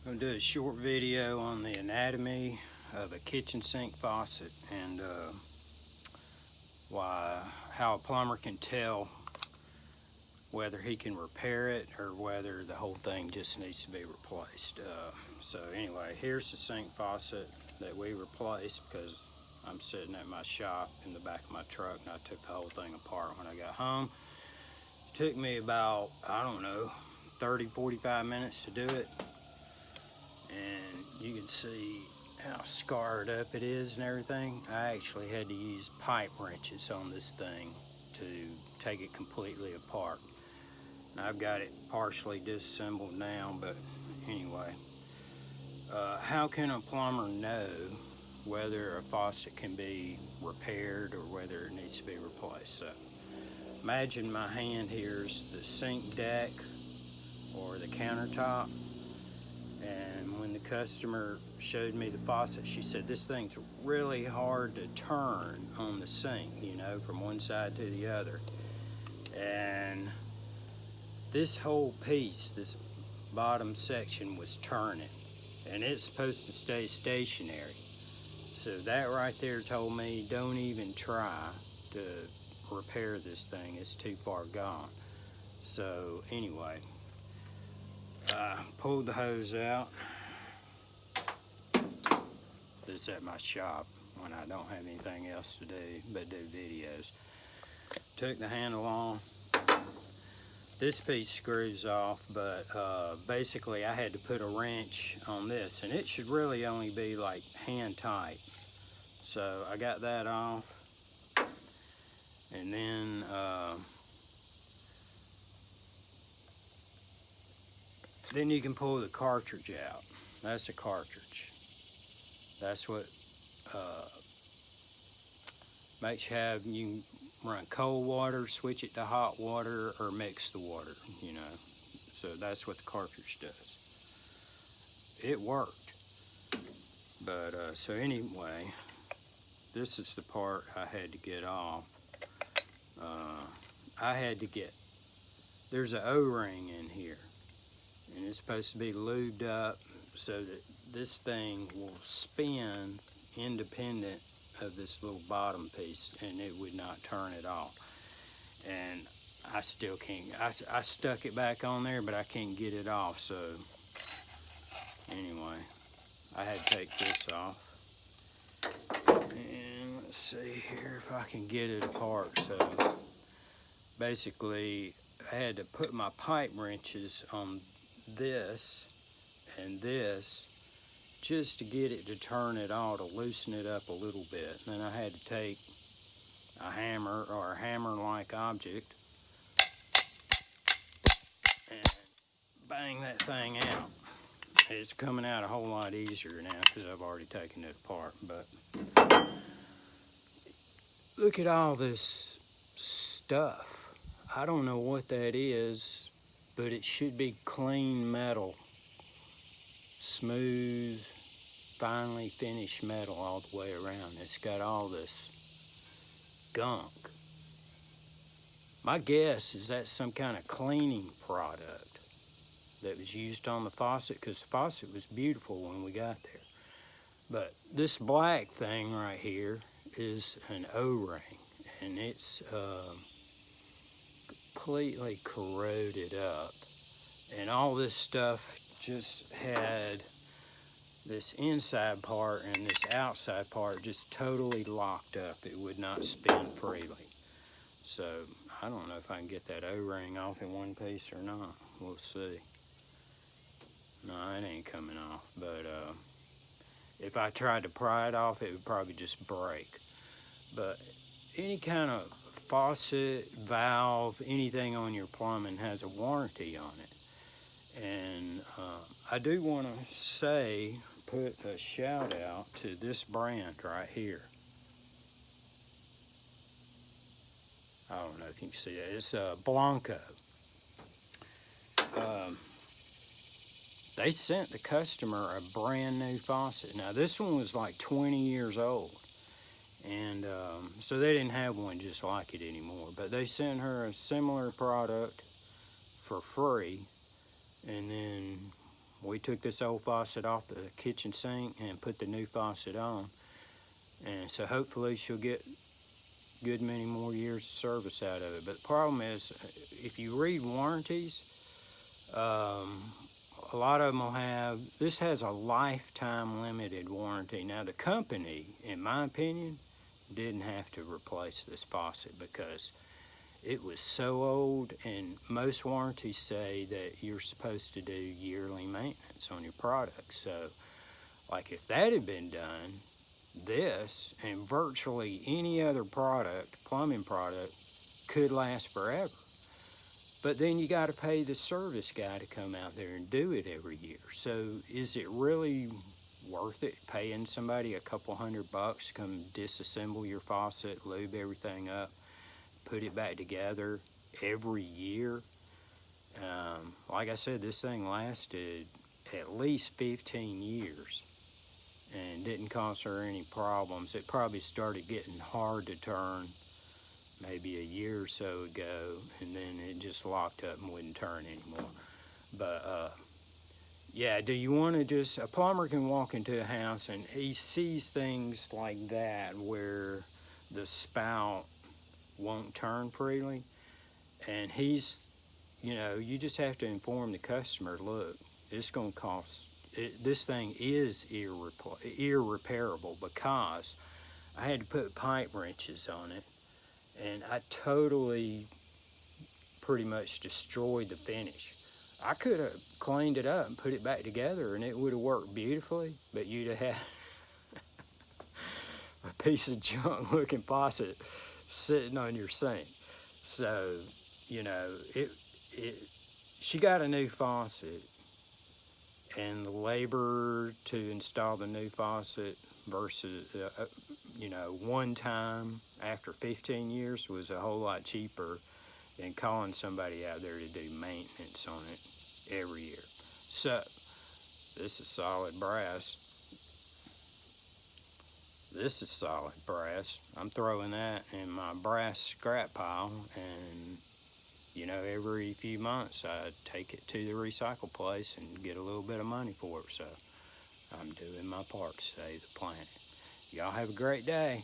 I'm going to do a short video on the anatomy of a kitchen sink faucet and how a plumber can tell whether he can repair it or whether the whole thing just needs to be replaced. So anyway, here's the sink faucet that we replaced because I'm sitting at my shop in the back of my truck and I took the whole thing apart when I got home. It took me about, I don't know, 30-45 minutes to do it. And you can see how scarred up it is and everything. I actually had to use pipe wrenches on this thing to take it completely apart. And I've got it partially disassembled now, but anyway. How can a plumber know whether a faucet can be repaired or whether it needs to be replaced? So imagine my hand here is the sink deck or the countertop. And when the customer showed me the faucet, she said, this thing's really hard to turn on the sink, you know, from one side to the other. And this whole piece, this bottom section was turning. And it's supposed to stay stationary. So that right there told me, don't even try to repair this thing. It's too far gone. So anyway, pulled the hose out. This is at my shop when I don't have anything else to do but do videos. Took the handle on. This piece screws off, but basically I had to put a wrench on this, and it should really only be like hand tight. So I got that off, and then you can pull the cartridge out. That's a cartridge. That's what makes you can run cold water, switch it to hot water, or mix the water, you know. So that's what the cartridge does. It worked. But so anyway, this is the part I had to get off. There's an O-ring in here, and it's supposed to be lubed up so that this thing will spin independent of this little bottom piece, and it would not turn it off. And I still can't. I stuck it back on there, but I can't get it off. So anyway, I had to take this off. And let's see here if I can get it apart. So basically, I had to put my pipe wrenches on this and this just to get it to turn it all, to loosen it up a little bit. And then I had to take a hammer or a hammer-like object and bang that thing out. It's coming out a whole lot easier now because I've already taken it apart. But look at all this stuff. I don't know what that is, but it should be clean metal. Smooth, finely finished metal all the way around. It's got all this gunk. My guess is that's some kind of cleaning product that was used on the faucet, because the faucet was beautiful when we got there. But this black thing right here is an O-ring, and it's completely corroded up. And all this stuff just had this inside part and this outside part just totally locked up. It would not spin freely. So I don't know if I can get that O-ring off in one piece or not. We'll see. No, it ain't coming off. But if I tried to pry it off, it would probably just break. But any kind of faucet, valve, anything on your plumbing has a warranty on it. And I do want to say, put a shout out to this brand right here. I don't know if you can see that. It's Blanco. They sent the customer a brand new faucet. Now this one was like 20 years old. And so they didn't have one just like it anymore. But they sent her a similar product for free. And then we took this old faucet off the kitchen sink and put the new faucet on. And so hopefully she'll get good many more years of service out of it. But the problem is, if you read warranties, a lot of them will have, this has a lifetime limited warranty. Now the company, in my opinion, didn't have to replace this faucet because it was so old, and most warranties say that you're supposed to do yearly maintenance on your product. So like if that had been done, this and virtually any other product, plumbing product, could last forever. But then you got to pay the service guy to come out there and do it every year. So is it really worth it paying somebody a couple $100 to come disassemble your faucet, lube everything up, put it back together every year? Like I said, this thing lasted at least 15 years and didn't cause her any problems. It probably started getting hard to turn maybe a year or so ago, and then it just locked up and wouldn't turn anymore. But yeah, do you want to just, a plumber can walk into a house and he sees things like that where the spout won't turn freely, and he's, you know, you just have to inform the customer, look, it's going to cost, this thing is irreparable, because I had to put pipe wrenches on it, and I totally pretty much destroyed the finish. I could have cleaned it up and put it back together and it would have worked beautifully, but you'd have had a piece of junk looking faucet sitting on your sink. So, you know, she got a new faucet, and the labor to install the new faucet versus, you know, one time after 15 years was a whole lot cheaper than calling somebody out there to do maintenance on it every year. So, this is solid brass. This is solid brass. I'm throwing that in my brass scrap pile, and you know, every few months I take it to the recycle place and get a little bit of money for it. So I'm doing my part to save the planet. Y'all have a great day.